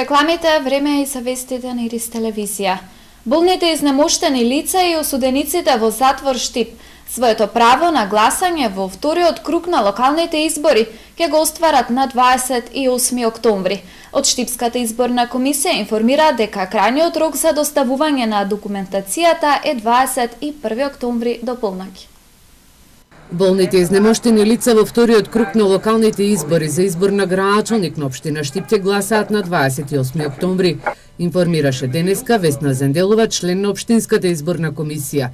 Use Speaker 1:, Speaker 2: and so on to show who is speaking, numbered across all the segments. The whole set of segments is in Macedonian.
Speaker 1: рекламите, време и за вестите на Ирис телевизија. Болните изнемоштени лица и осудениците во затвор Штип своето право на гласање во вториот круг на локалните избори ќе го остварат на 28 октомври. Од Штипската изборна комисија информира дека крајниот рок за доставување на документацијата е 21 октомври до полноќ.
Speaker 2: Болните изнемоштени лица во вториот круг на локалните избори за избор на градоначалник на општина Штип ќе гласаат на 28 октомври, информираше денеска Весна Зенделова, член на општинската изборна комисија.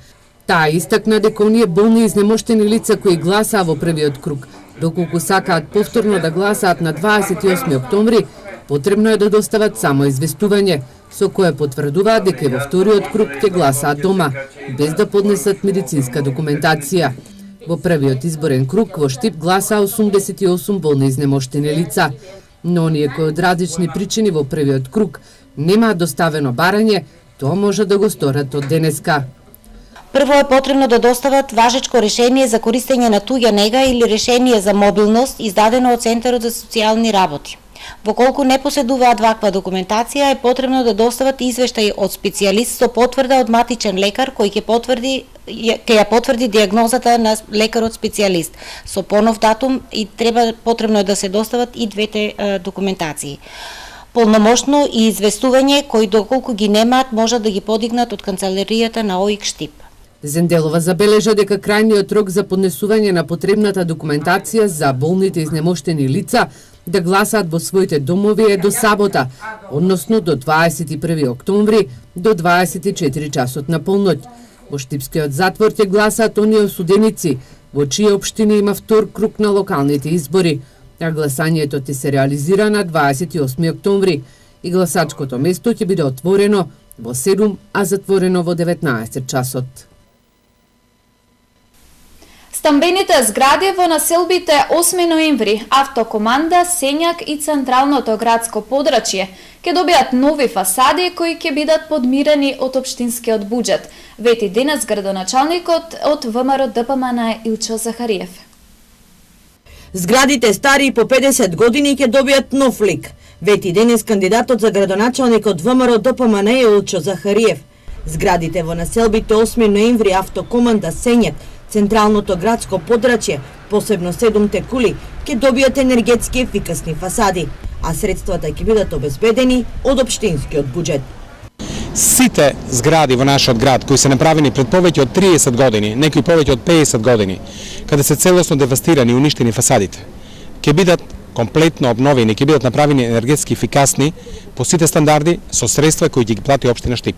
Speaker 2: Таа истакна дека оние болни изнемоштени лица кои гласаа во првиот круг, доколку сакаат повторно да гласаат на 28 октомври, потребно е да достават само известување, со кое потврдуваат дека во вториот круг ќе гласаат дома, без да поднесат медицинска документација. Во првиот изборен круг во Штип гласаа 88 болни изнемоштени лица, но оние кои од различни причини во првиот круг немаат доставено барање, тоа може да го сторат од денеска.
Speaker 3: Прво е потребно да достават важечко решение за користење на туѓа нега или решение за мобилност издадено од Центарот за социјални работи. Воколку не поседуваат ваква документација, е потребно да достават извештај од специјалист со потврда од матичен лекар кој ќе ја потврди дијагнозата на лекарот специјалист со понов датум и потребно е да се достават и двете документации. Полномошно и известување кои доколку ги немаат можат да ги подигнат од канцеларијата на ОИК Штип.
Speaker 2: Зенделова забележа дека крајниот рок за поднесување на потребната документација за болните изнемоштени лица да гласаат во своите домови е до сабота, односно до 21 октомври до 24 часот на полноќ. Во Штипскиот затвор ќе гласаат оние осуденици во чии општини има втор круг на локалните избори, а гласањето ќе се реализира на 28 октомври и гласачкото место ќе биде отворено во 7, а затворено во 19 часот.
Speaker 1: Стамбените згради во населбите 8 ноември, Автокоманда, Сењак и Централното градско подрачје ќе добијат нови фасади кои ќе бидат подмирени од општинскиот буџет, вети денес градоначалникот од ВМРО ДПМН Илчо Захариев.
Speaker 4: Зградите стари по 50 години ќе добијат нов лик, вети денес кандидатот за градоначалник од ВМРО ДПМН Илчо Захариев. Зградите во населбите 8 ноември, Автокоманда, Сењак, Централното градско подрачје, посебно 7 кули, ќе добијат енергетски ефикасни фасади, а средствата ќе бидат обезбедени од општинскиот буџет.
Speaker 5: Сите згради во нашиот град кои се направени пред повеќе од 30 години, некои повеќе од 50 години, каде се целосно девастирани и уништени фасадите, ќе бидат комплетно обновени, ќе бидат направени енергетски ефикасни по сите стандарди со средства кои ќе ги плати општина Штип.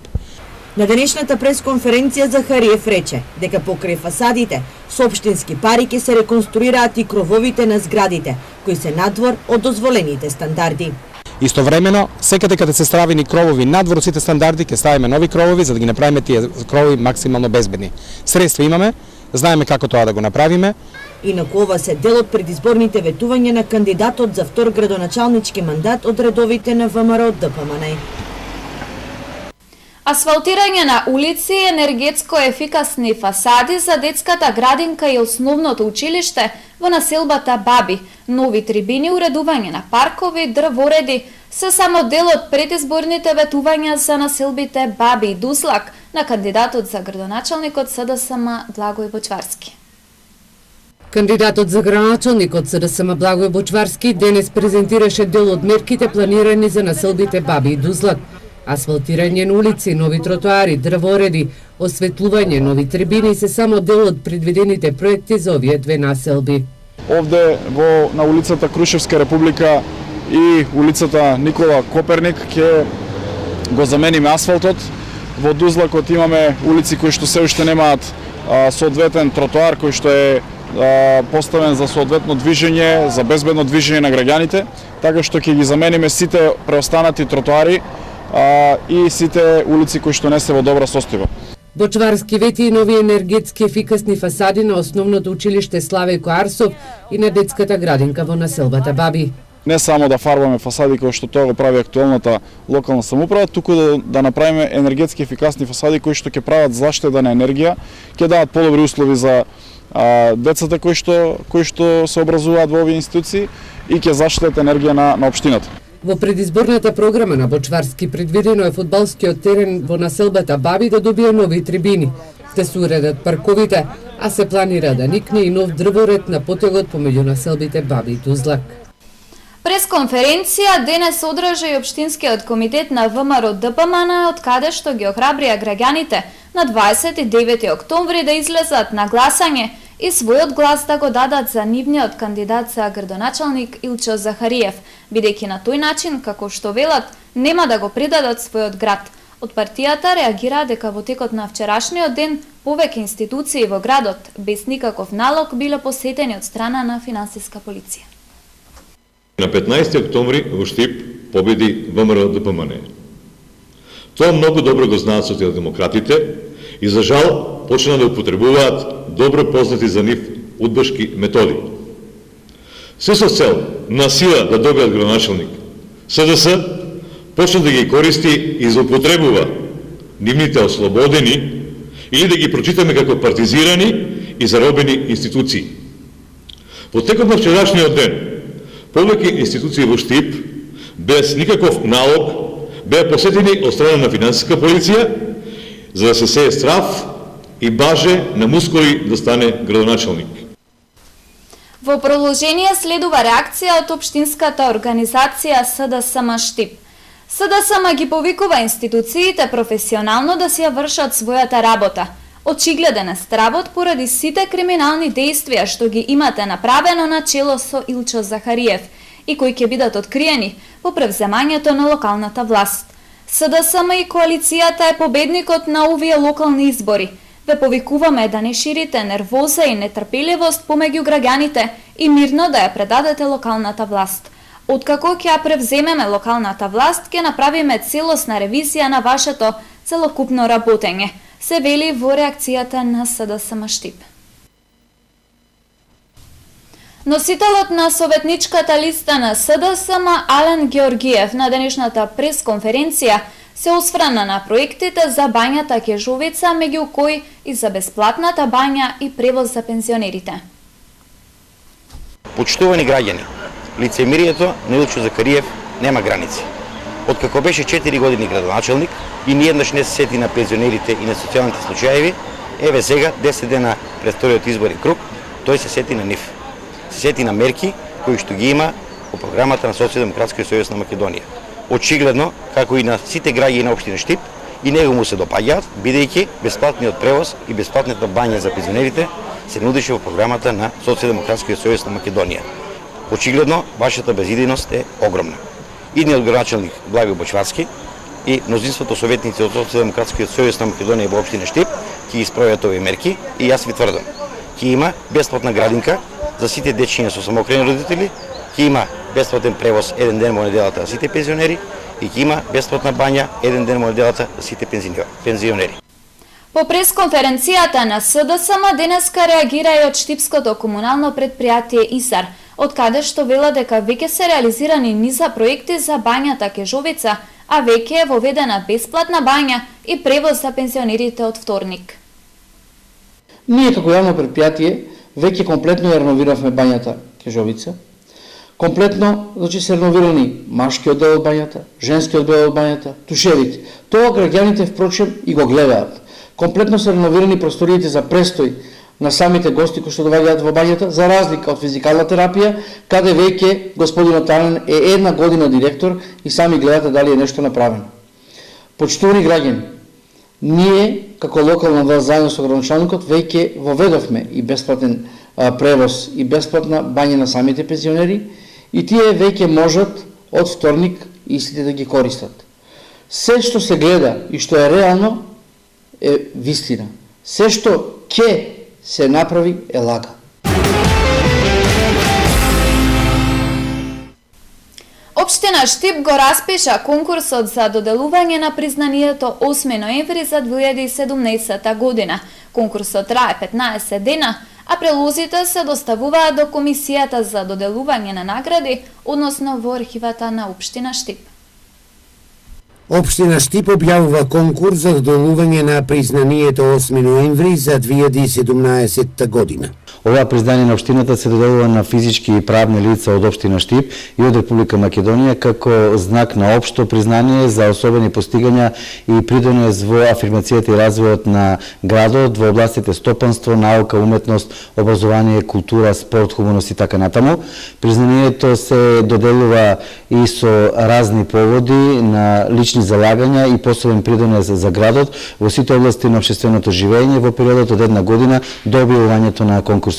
Speaker 4: На денешната пресконференција Захариев рече дека покрај фасадите со општински пари ќе се реконструираат и крововите на зградите, кои се надвор од дозволените стандарди.
Speaker 5: Истовремено, секаде каде се ставени кровови надвор од сите стандарди, ќе ставиме нови кровови за да ги направиме тие кровови максимално безбедни. Средства имаме, знаеме како тоа да го направиме.
Speaker 4: Инаку ова се дел од предизборните ветувања на кандидатот за втор градоначалнички мандат од редовите на ВМРО ДПМН.
Speaker 1: Асфалтирање на улици, енергетско ефикасни фасади за детската градинка и основното училиште во населбата Баби, нови трибини, уредување на паркови, дрвореди, се само дел од предизборните ветувања за населбите Баби и Дуслак на кандидатот за градоначалник од СДСМ Благој Бочварски.
Speaker 2: Кандидатот за градоначалник од СДСМ Благој Бочварски денес презентираше дел од мерките планирани за населбите Баби и Дуслак. Асфалтирање на улици, нови тротоари, дрвореди, осветлување, нови трибини се само дел од предвидените проекти за овие две населби.
Speaker 6: Овде на улицата Крушевска република и улицата Никола Коперник ќе го замениме асфалтот. Во Дузлакот имаме улици кои што се уште немаат соодветен тротоар кој што е поставен за соодветно движење, за безбедно движење на граѓаните, така што ќе ги замениме сите преостанати тротоари и сите улици кои што не се во добра состојба.
Speaker 2: Бочварски вети и нови енергетски ефикасни фасади на основното училиште Славејко Арсов и на детската градинка во населбата Баби.
Speaker 6: Не само да фарбаме фасади кои што тоа го прави актуелната локална самоуправа, туку да направиме енергетски ефикасни фасади кои што ќе прават заштеда на енергија, ќе дадат подобри услови за децата кои што се образуваат во овие институции и ќе заштедат енергија на општината.
Speaker 2: Во предизборната програма на Бочварски предвидено е фудбалскиот терен во населбата Баби да добие нови трибини, да се уредат парковите, а се планира да никне и нов дрворед на потегот помеѓу населбите Баби и Тузлак.
Speaker 1: Пресконференција денес одржа и Општинскиот комитет на ВМРО ДПМН, од каде што ги охрабрија граѓаните на 29 октомври да излезат на гласање и својот глас да го дадат за нивниот кандидат за градоначалник Илчо Захариев, бидејќи на тој начин, како што велат, нема да го предадат својот град. Од партијата реагира дека во текот на вчерашниот ден повеќе институции во градот без никаков налог биле посетени од страна на финансиска полиција.
Speaker 7: На 15 октомври во Штип победи ВМРО ДПМН. Тоа многу добро го знаат социјалдемократите и за жал почна да употребуваат добро познати за нив удбашки методи. Се со цел на сила да добијат градоначалник, СДС почна да ги користи и злоупотребува нивните ослободени или да ги прочитаме како партизирани и заробени институции. Во текот на вчерашниот ден повеќе институции во Штип без никаков налог беа посетени од страна на финансиска полиција за да се сее страв и баже на мускули да стане градоначалник.
Speaker 1: Во продолжение следува реакција од општинската организација СДСМ Штип. СДСМ ги повикува институциите професионално да си ја вршат својата работа. Очигледен е стравот поради сите криминални дејствија што ги имате направено на чело со Илчо Захариев и кои ќе бидат откриени по превземањето на локалната власт. СДСМ и коалицијата е победникот на овие локални избори. Ве повикуваме да не ширите нервоза и нетрпеливост помеѓу граѓаните и мирно да ја предадете локалната власт. Откако ќе ја превземеме локалната власт, ќе направиме целосна ревизија на вашето целокупно работење, се вели во реакцијата на СДСМ Штип. Носителот на советничката листа на СДСМ Ален Георгиев на денешната пресконференција се осврна на проектите за бањата Кежовица, меѓу кои и за бесплатната бања и превоз за пензионерите.
Speaker 8: Почитувани граѓани, лицемерието на Илчо Захариев нема граници. Откако беше 4 години градоначалник и ниеднаш не се сети на пензионерите и на социјалните случаеви, еве сега 10 дена пред вториот изборен круг, тој се сети на нив. Се сети на мерки кои што ги има по програмата на Социјалдемократскиот сојуз на Македонија. Очигледно, како и на сите граѓани на општина Штип, и него му се допаѓаат, бидејќи бесплатниот превоз и бесплатната бања за пензионерите се нудише во програмата на Социјалдемократскиот сојуз на Македонија. Очигледно, вашата безидејност е огромна. Идниот градоначалник Благој Бочварски и мнозинството советници од Социјалдемократскиот сојуз на Македонија во општина Штип ќе исправат овие мерки и јас ви тврдам, ќе има бесплатна градинка за сите дечиња со самоокрени родители, ќе има бесплатен превоз еден ден во неделата за сите пензионери и ќе има бесплатна бања еден ден во неделата за сите пензионери.
Speaker 1: По пресконференцијата на СДСМ денеска реагира и од Штипското комунално предпријатие ИСАР, од каде што вела дека веќе се реализирани низа проекти за бањата Кежовица, а веќе е воведена бесплатна бања и превоз за пензионерите од вторник.
Speaker 9: Ние како јавно предпријатие веќе комплетно ја реновиравме бањата Кежовица. Комплетно, значи се реновирани машкиот дел од бањата, женскиот дел од бањата, тушевите. Тоа граѓаните впрочем и го гледаат. Комплетно се реновирани просториите за престој на самите гости кои што доаѓаат во бањата, за разлика од физикална терапија, каде веќе господинот Ален е една година директор и сами гледате дали е нешто направено. Почитувани граѓани, ние како локална власт заедно со градоначалникот веќе воведовме и бесплатен превоз и бесплатна бања на самите пензионери и тие веќе можат од вторник истите да ги користат. Се што се гледа и што е реално е вистина. Се што ќе се направи е лага.
Speaker 1: Општина Штип го распиша конкурсот за доделување на признанието 8 ноември за 2017 година. Конкурсот трае 15 дена, а прелозите се доставуваат до Комисијата за доделување на награди, односно во архивата на Општина Штип.
Speaker 10: Општина Штип објавува конкурс за доделување на признанието 8 ноември за 2017 година.
Speaker 11: Ова признание на општината се доделува на физички и правни лица од општина Штип и од Република Македонија како знак на општо признание за особени постигања и придонес во афирмацијата и развојот на градот во областите стопанство, наука, уметност, образование, култура, спорт, хуманост и така натаму. Признанието се доделува и со разни поводи на лични залагања и посебен придонес за градот во сите области на општественото живење во периодот од една година до објавувањето на конкурсот.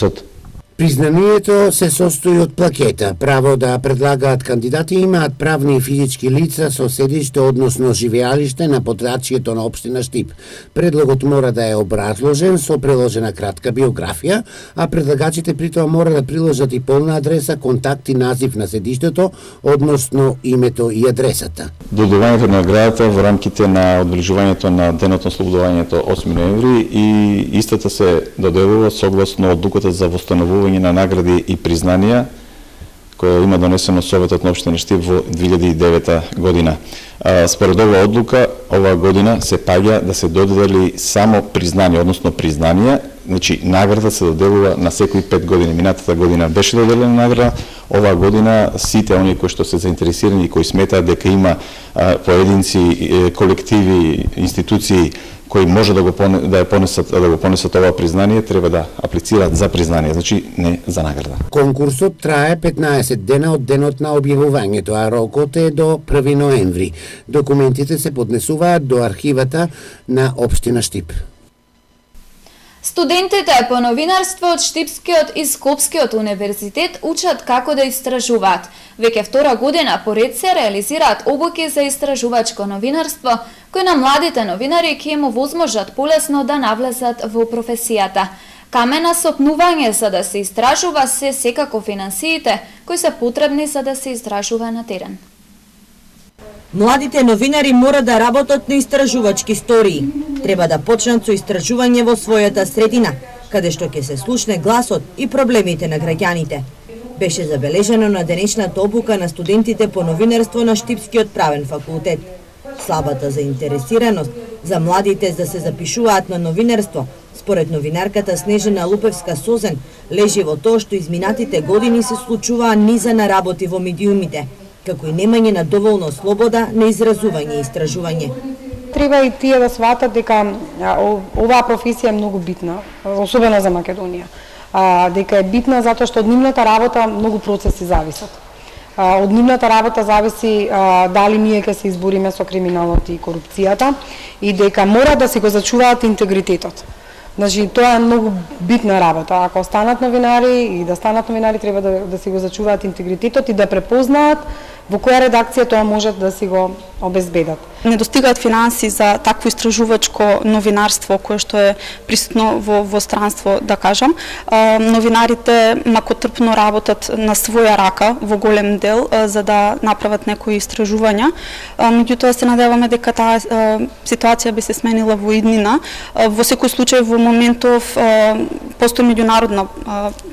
Speaker 10: Признанието се состои од плакета. Право да предлагаат кандидати имаат правни и физички лица со седиште, односно живеалиште на подрачјето на општина Штип. Предлогот мора да е образложен со приложена кратка биографија, а предлагачите при тоа мора да приложат и полна адреса, контакт и назив на седиштето, односно името и адресата.
Speaker 12: Доделувањето на наградата во рамките на одбележувањето на денот на ослободувањето 8 ноември и истата се доделува согласно одлуката за восстановување на награди и признанија која има донесено Советот на општина Штип во 2009 година. Според оваа одлука, оваа година се паѓа да се додели само признание, односно признанија, значи награда се доделува на секои 5 години. Минатата година беше доделена награда, оваа година сите оние кои што се заинтересирани и кои сметаат дека има поединци, колективи, институции кои може да го понесат ова признание, треба да аплицираат за признание, значи не за награда.
Speaker 10: Конкурсот трае 15 дена од денот на објавувањето, а рокот е до 1 ноември. Документите се поднесуваат до архивата на општина Штип.
Speaker 1: Студентите по новинарство од Штипскиот и Скопскиот универзитет учат како да истражуваат. Веќе втора година поред се реализираат обуки за истражувачко новинарство, кои на младите новинари ќе им овозможат полесно да навлезат во професијата. Камена сопнување за да се истражува се секако финансиите, кои се потребни за да се истражува на терен.
Speaker 4: Младите новинари мора да работат на истражувачки истории. Треба да почнат со истражување во својата средина, каде што ќе се слушне гласот и проблемите на граѓаните. Беше забележено на денешната обука на студентите по новинарство на Штипскиот правен факултет. Слабата заинтересираност за младите да се запишуваат на новинарство, според новинарката Снежана Лупевска-Созен, лежи во тоа што изминатите години се случуваа низа на работи во медиумите, како и немање на доволно слобода на изразување и истражување.
Speaker 13: Треба и тие да сватат дека оваа професија е многу битна, особено за Македонија. Дека е битна затоа што од нивната работа многу процеси зависат. Од нивната работа зависи дали ние ќе се избориме со криминалот и корупцијата и дека мора да си го зачуваат интегритетот. Значи, тоа е многу битна работа. Ако останат новинари и да станат новинари, треба да си го зачуваат интегритетот и да препознаат во која редакција тоа може да си го обезбедат.
Speaker 14: Недостигаат финанси за такво истражувачко новинарство кое што е присутно во странство, да кажам. Новинарите макотрпно работат на своја рака во голем дел за да направат некои истражувања. Меѓутоа се надеваме дека таа ситуација би се сменила во иднина. Во секој случај во моментов постои меѓународна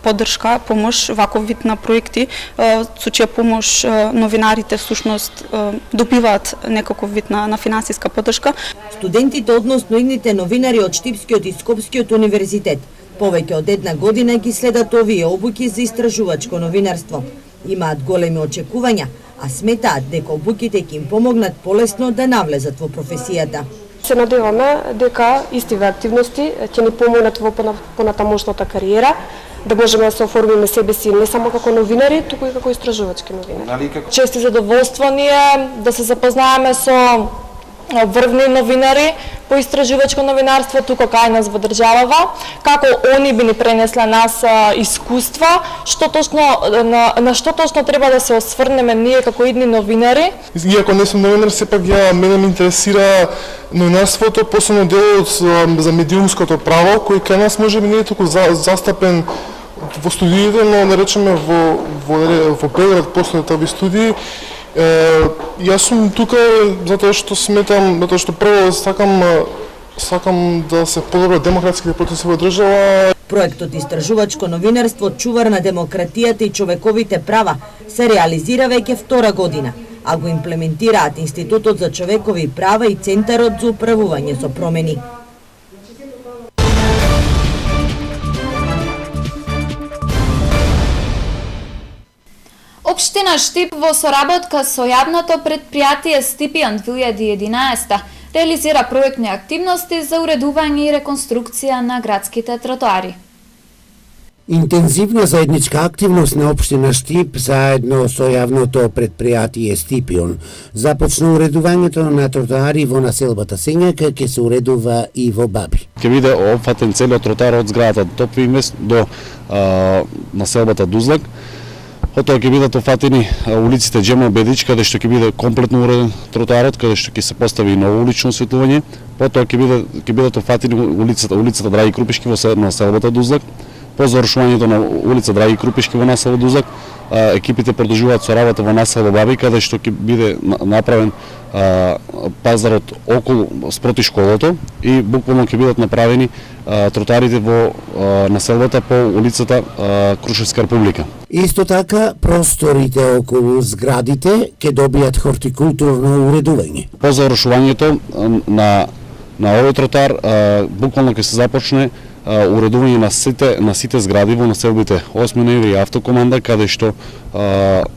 Speaker 14: поддршка, помош, ваков вид на проекти, со чија помош новинарите всушност добиваат некаков вид на финансиска поддршка.
Speaker 4: Студентите, односно идните новинари од Штипскиот и Скопскиот универзитет, повеќе од една година ги следат овие обуки за истражувачко новинарство. Имаат големи очекувања, а сметаат дека обуките ќе им помогнат полесно да навлезат во професијата.
Speaker 15: Се надеваме дека истиве активности ќе ни помогнат во понатамошната кариера, да можеме да се оформиме себе си не само како новинари, туку и како истражувачки новинари. Чести задоволство ни е да се запознаеме со врвни новинари по истражувачко новинарство тука кај нас во државава, како они би ни пренесле нас искуства, на што точно треба да се осврнеме ние како идни новинари.
Speaker 16: Иако не сум новинар, сепак мене ме интересира новинарството, посебно делот за медиумското право, кој кај нас може би не е толку застапен во студиите, но да речеме во Белград после таби студии. Јас сум тука затоа што сметам, затоа што прво сакам да се подобрат демократските процеси во држава.
Speaker 4: Проектот Истражувачко новинарство чувар на демократијата и човековите права се реализира веќе втора година, а го имплементираат Институтот за човекови права и Центарот за управување со промени.
Speaker 1: Општина Штип во соработка со јавното претпријатие Стипион 2011 реализира проектни активности за уредување и реконструкција на градските тротоари.
Speaker 10: Интензивна заедничка активност на општина Штип заедно со јавното претпријатие Стипион започна уредувањето на тротоари во населбата Сењака, ќе се уредува и во Баби.
Speaker 17: Ќе биде опфатен целиот тротоар од зградата Топи Инвест до населбата Дузлак. Потоа ќе бидат офатени улиците Джема Бедич, каде што ќе биде комплетно уреден тротоарот, каде што ќе се постави ново улично осветлување. Потоа ќе бидат офатени улицата Драги Крупишки во населбата Дузлак. По завршувањето на улица Драги Крупишки во насело Дузлак, екипите продолжуваат со работа во насело Баби, каде што ќе биде направен пазарот околу спроти школото и буквално ќе бидат направени тротоарите во населбата по улицата Крушевска република.
Speaker 10: Исто така, просторите околу зградите ќе добијат хортикултурно уредување.
Speaker 17: По завршувањето на овој тротоар буквално ќе се започне уредување на сите згради во населбите 8 ноември и Автокоманда, каде што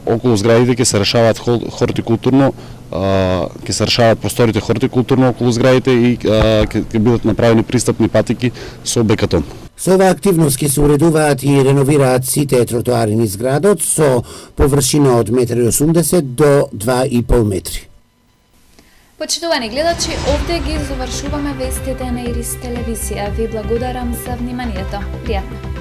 Speaker 17: околу зградите ќе се решаваат хортикултурно, ќе се решаваат просторите хортикултурно околу зградите и ќе бидат направени пристапни патики со бекатон.
Speaker 10: Со оваа активност ќе се уредуваат и реновираат сите тротоари низ градот со површина од 1,80 до 2,5 метри.
Speaker 1: Почитувани гледачи, овде ги завршуваме вестите на Ирис телевизија. Ви благодарам за вниманието. Пријатно.